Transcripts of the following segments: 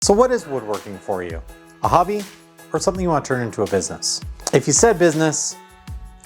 So what is woodworking for you? A hobby or something you want to turn into a business? If you said business,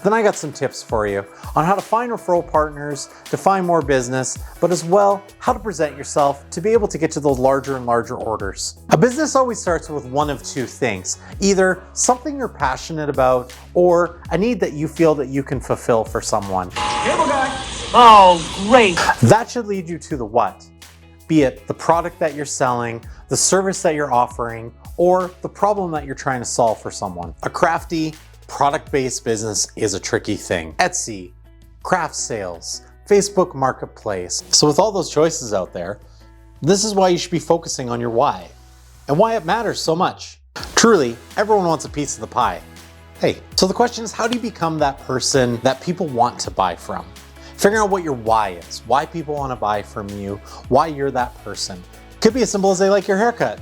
then I got some tips for you on how to find referral partners, to find more business, but as well, how to present yourself to be able to get to those larger and larger orders. A business always starts with one of two things, either something you're passionate about or a need that you feel that you can fulfill for someone. Cable guy. Oh, great. That should lead you to the what. Be it the product that you're selling, the service that you're offering, or the problem that you're trying to solve for someone. A crafty, product-based business is a tricky thing. Etsy, craft sales, Facebook Marketplace. So with all those choices out there, this is why you should be focusing on your why and why it matters so much. Truly, everyone wants a piece of the pie. Hey, so the question is, how do you become that person that people want to buy from? Figuring out what your why is, why people want to buy from you, why you're that person. Could be as simple as they like your haircut.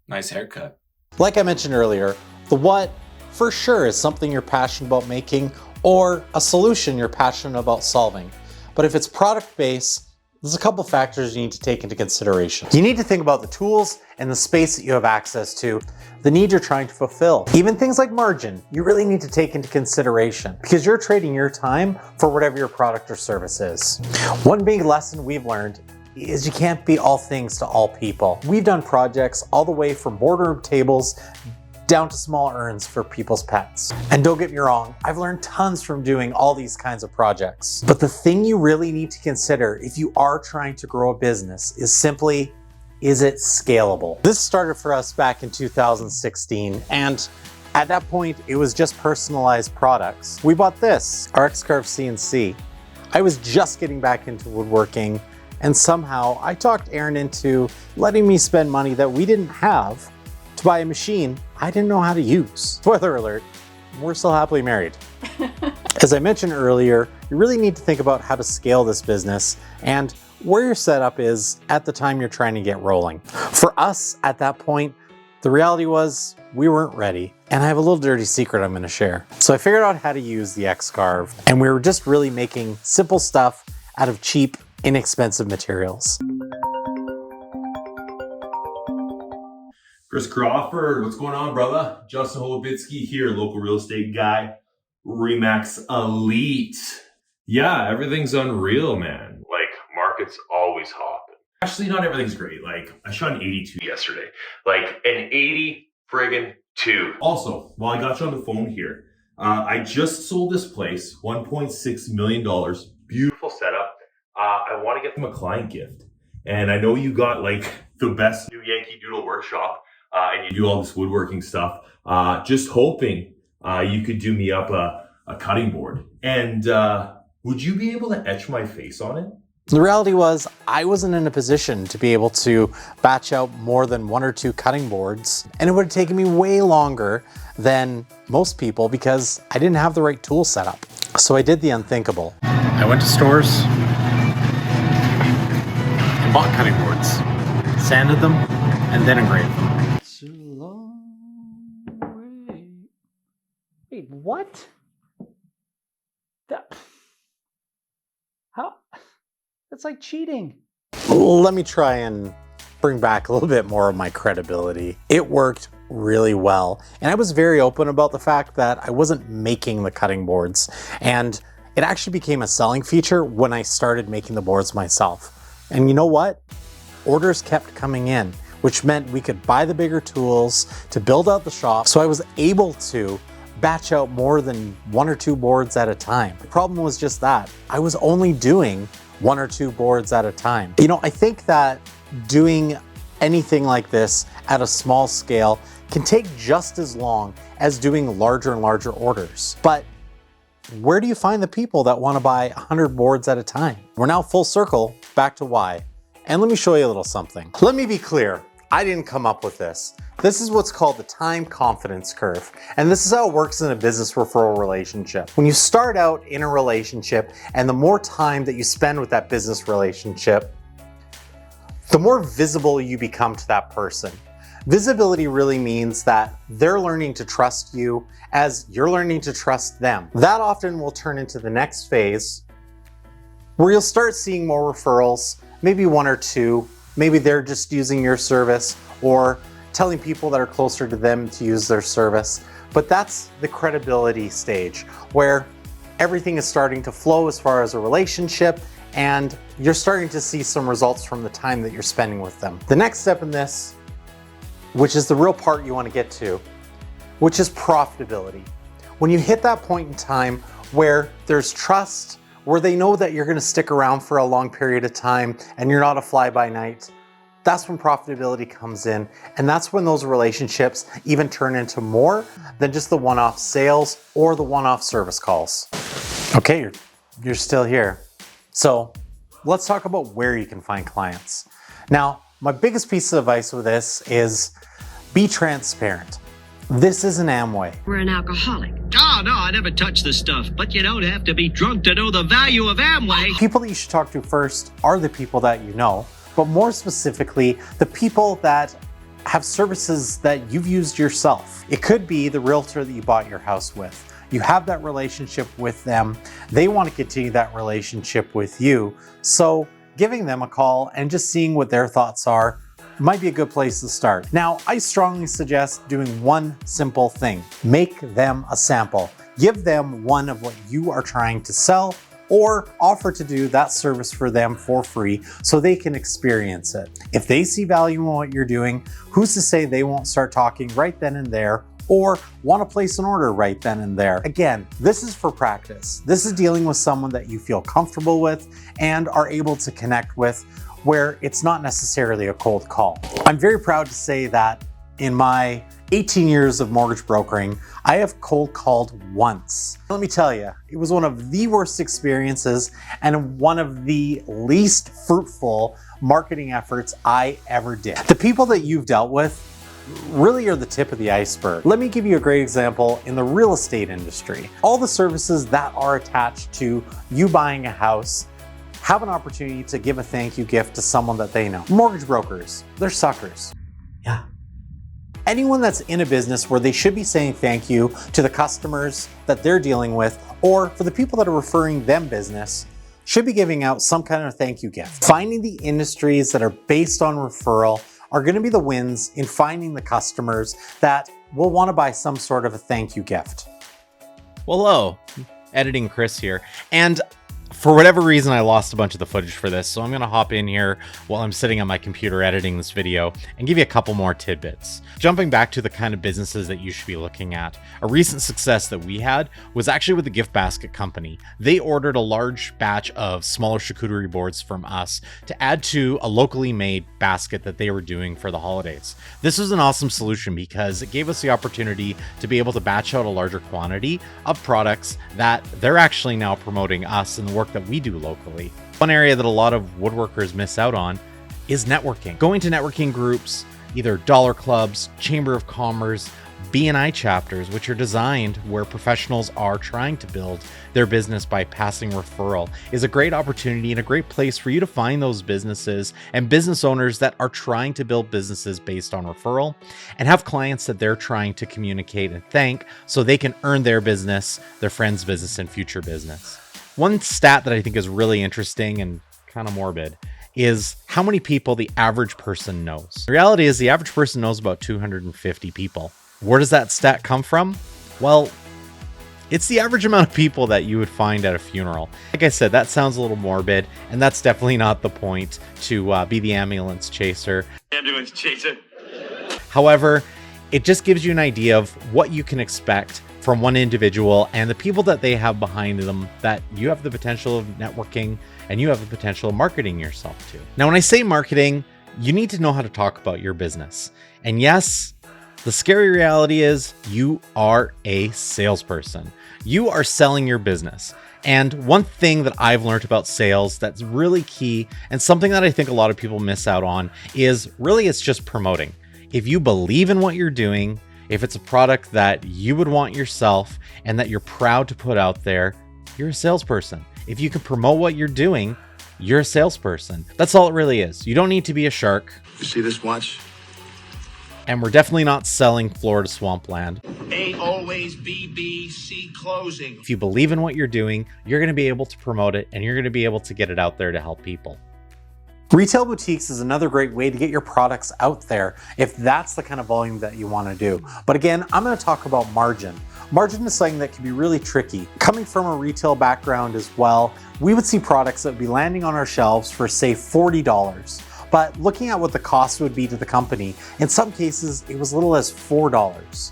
Nice haircut. Like I mentioned earlier, the what for sure is something you're passionate about making or a solution you're passionate about solving. But if it's product-based, there's a couple factors you need to take into consideration. You need to think about the tools and the space that you have access to, the need you're trying to fulfill. Even things like margin, you really need to take into consideration because you're trading your time for whatever your product or service is. One big lesson we've learned is you can't be all things to all people. We've done projects all the way from boardroom tables down to small urns for people's pets. And don't get me wrong, I've learned tons from doing all these kinds of projects. But the thing you really need to consider if you are trying to grow a business is simply, is it scalable? This started for us back in 2016, and at that point, it was just personalized products. We bought this, our X-Carve CNC. I was just getting back into woodworking, and somehow I talked Aaron into letting me spend money that we didn't have to buy a machine I didn't know how to use. Spoiler alert, we're still happily married. As I mentioned earlier, you really need to think about how to scale this business and where your setup is at the time you're trying to get rolling. For us at that point, the reality was we weren't ready. And I have a little dirty secret I'm gonna share. So I figured out how to use the X-Carve, and we were just really making simple stuff out of cheap, inexpensive materials. Chris Crawford, what's going on, brother? Justin Holobitsky here, local real estate guy, Remax Elite. Yeah, everything's unreal, man. Like, market's always hopping. Actually, not everything's great. Like, I shot an 82 yesterday. Like, an 80 friggin' 2. Also, while I got you on the phone here, I just sold this place, $1.6 million. Beautiful setup. I want to get them a client gift. And I know you got, like, the best new Yankee Doodle workshop. And you do all this woodworking stuff, just hoping you could do me up a cutting board. And would you be able to etch my face on it? The reality was I wasn't in a position to be able to batch out more than 1 or 2 cutting boards, and it would have taken me way longer than most people because I didn't have the right tool set up. So I did the unthinkable. I went to stores and bought cutting boards, sanded them, and then engraved them. Wait, what? How? That's like cheating. Let me try and bring back a little bit more of my credibility. It worked really well. And I was very open about the fact that I wasn't making the cutting boards. And it actually became a selling feature when I started making the boards myself. And you know what? Orders kept coming in, which meant we could buy the bigger tools to build out the shop. So I was able to batch out more than 1 or 2 boards at a time. The problem was just that I was only doing 1 or 2 boards at a time. You know, I think that doing anything like this at a small scale can take just as long as doing larger and larger orders. But where do you find the people that want to buy 100 boards at a time? We're now full circle back to why. And let me show you a little something. Let me be clear, I didn't come up with this. This is what's called the time confidence curve. And this is how it works in a business referral relationship. When you start out in a relationship and the more time that you spend with that business relationship, the more visible you become to that person. Visibility really means that they're learning to trust you as you're learning to trust them. That often will turn into the next phase where you'll start seeing more referrals, maybe 1 or 2, maybe they're just using your service or telling people that are closer to them to use their service. But that's the credibility stage where everything is starting to flow as far as a relationship, and you're starting to see some results from the time that you're spending with them. The next step in this, which is the real part you want to get to, which is profitability. When you hit that point in time where there's trust, where they know that you're going to stick around for a long period of time and you're not a fly-by-night, that's when profitability comes in. And that's when those relationships even turn into more than just the one-off sales or the one-off service calls. Okay, you're still here. So let's talk about where you can find clients. Now, my biggest piece of advice with this is be transparent. This is an Amway. We're an alcoholic. Oh, no, I never touched this stuff. But you don't have to be drunk to know the value of Amway. People that you should talk to first are the people that you know, but more specifically, the people that have services that you've used yourself. It could be the realtor that you bought your house with. You have that relationship with them. They want to continue that relationship with you. So giving them a call and just seeing what their thoughts are might be a good place to start. Now, I strongly suggest doing one simple thing. Make them a sample. Give them one of what you are trying to sell, or offer to do that service for them for free so they can experience it. If they see value in what you're doing, who's to say they won't start talking right then and there, or want to place an order right then and there. Again, this is for practice. This is dealing with someone that you feel comfortable with and are able to connect with, where it's not necessarily a cold call. I'm very proud to say that in my 18 years of mortgage brokering, I have cold called once. Let me tell you, it was one of the worst experiences and one of the least fruitful marketing efforts I ever did. The people that you've dealt with really are the tip of the iceberg. Let me give you a great example in the real estate industry. All the services that are attached to you buying a house have an opportunity to give a thank you gift to someone that they know. Mortgage brokers, they're suckers. Yeah. Anyone that's in a business where they should be saying thank you to the customers that they're dealing with, or for the people that are referring them business, should be giving out some kind of thank you gift. Finding the industries that are based on referral are going to be the wins in finding the customers that will want to buy some sort of a thank you gift. Well, hello, editing Chris here. And for whatever reason, I lost a bunch of the footage for this, so I'm going to hop in here while I'm sitting on my computer editing this video and give you a couple more tidbits. Jumping back to the kind of businesses that you should be looking at, a recent success that we had was actually with the Gift Basket Company. They ordered a large batch of smaller charcuterie boards from us to add to a locally made basket that they were doing for the holidays. This was an awesome solution because it gave us the opportunity to be able to batch out a larger quantity of products that they're actually now promoting us and the work that we do locally. One area that a lot of woodworkers miss out on is networking. Going to networking groups, either dollar clubs, chamber of commerce, B&I chapters, which are designed where professionals are trying to build their business by passing referral, is a great opportunity and a great place for you to find those businesses and business owners that are trying to build businesses based on referral and have clients that they're trying to communicate and thank so they can earn their business, their friend's business, and future business. One stat that I think is really interesting and kind of morbid is how many people the average person knows. The reality is the average person knows about 250 people. Where does that stat come from? Well, it's the average amount of people that you would find at a funeral. Like I said, that sounds a little morbid, and that's definitely not the point to be the ambulance chaser. Ambulance chaser. However, it just gives you an idea of what you can expect from one individual and the people that they have behind them that you have the potential of networking and you have the potential of marketing yourself to. Now, when I say marketing, you need to know how to talk about your business. And yes, the scary reality is you are a salesperson. You are selling your business. And one thing that I've learned about sales that's really key and something that I think a lot of people miss out on is really it's just promoting. If you believe in what you're doing, if it's a product that you would want yourself and that you're proud to put out there, you're a salesperson. If you can promote what you're doing, you're a salesperson. That's all it really is. You don't need to be a shark. You see this watch? And we're definitely not selling Florida swampland. A always BBC closing. If you believe in what you're doing, you're going to be able to promote it and you're going to be able to get it out there to help people. Retail boutiques is another great way to get your products out there if that's the kind of volume that you want to do. But again, I'm going to talk about margin. Margin is something that can be really tricky. Coming from a retail background as well, we would see products that would be landing on our shelves for say $40. But looking at what the cost would be to the company, in some cases it was as little as $4.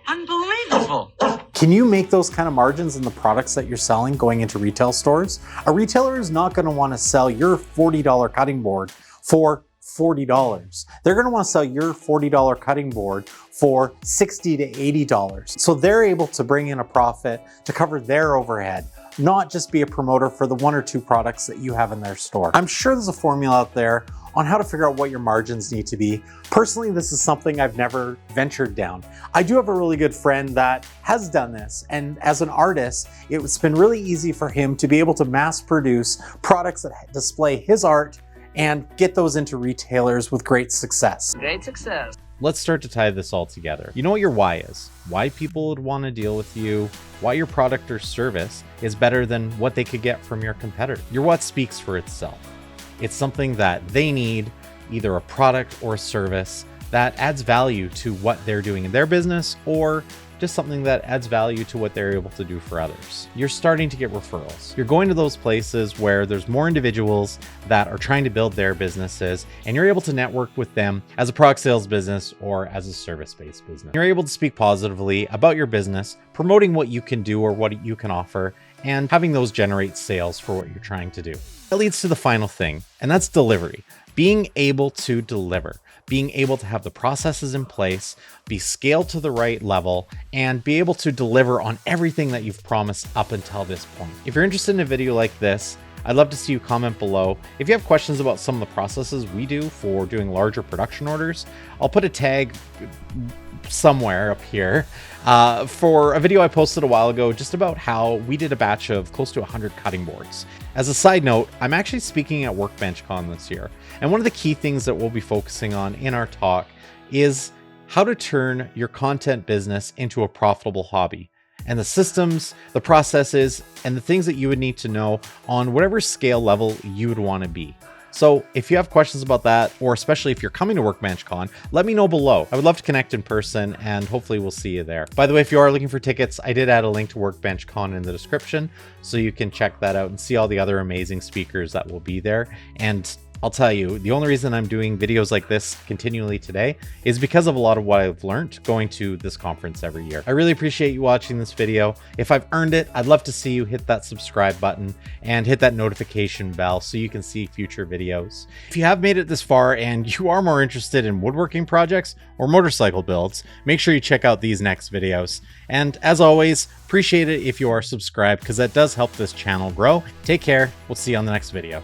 Unbelievable. Can you make those kind of margins in the products that you're selling going into retail stores? A retailer is not going to want to sell your $40 cutting board for $40. They're going to want to sell your $40 cutting board for $60 to $80. So they're able to bring in a profit to cover their overhead, not just be a promoter for the one or two products that you have in their store. I'm sure there's a formula out there on how to figure out what your margins need to be. Personally, this is something I've never ventured down. I do have a really good friend that has done this, and as an artist, it's been really easy for him to be able to mass produce products that display his art and get those into retailers with great success. Great success. Let's start to tie this all together. You know what your why is, why people would want to deal with you, why your product or service is better than what they could get from your competitor. Your what speaks for itself. It's something that they need, either a product or a service that adds value to what they're doing in their business, or just something that adds value to what they're able to do for others. You're starting to get referrals. You're going to those places where there's more individuals that are trying to build their businesses, and you're able to network with them as a product sales business or as a service-based business. You're able to speak positively about your business, promoting what you can do or what you can offer, and having those generate sales for what you're trying to do. That leads to the final thing, and that's delivery. Being able to deliver, being able to have the processes in place, be scaled to the right level, and be able to deliver on everything that you've promised up until this point. If you're interested in a video like this, I'd love to see you comment below. If you have questions about some of the processes we do for doing larger production orders, I'll put a tag somewhere up here for a video I posted a while ago just about how we did a batch of close to 100 cutting boards. As a side note, I'm actually speaking at Workbench Con this year, and one of the key things that we'll be focusing on in our talk is how to turn your content business into a profitable hobby, and the systems, the processes, and the things that you would need to know on whatever scale level you would want to be. So if you have questions about that, or especially if you're coming to Workbench Con, let me know below. I would love to connect in person, and hopefully we'll see you there. By the way, if you are looking for tickets, I did add a link to Workbench Con in the description, so you can check that out and see all the other amazing speakers that will be there. And I'll tell you, the only reason I'm doing videos like this continually today is because of a lot of what I've learned going to this conference every year. I really appreciate you watching this video. If I've earned it, I'd love to see you hit that subscribe button and hit that notification bell so you can see future videos. If you have made it this far and you are more interested in woodworking projects or motorcycle builds, make sure you check out these next videos. And as always, appreciate it if you are subscribed because that does help this channel grow. Take care. We'll see you on the next video.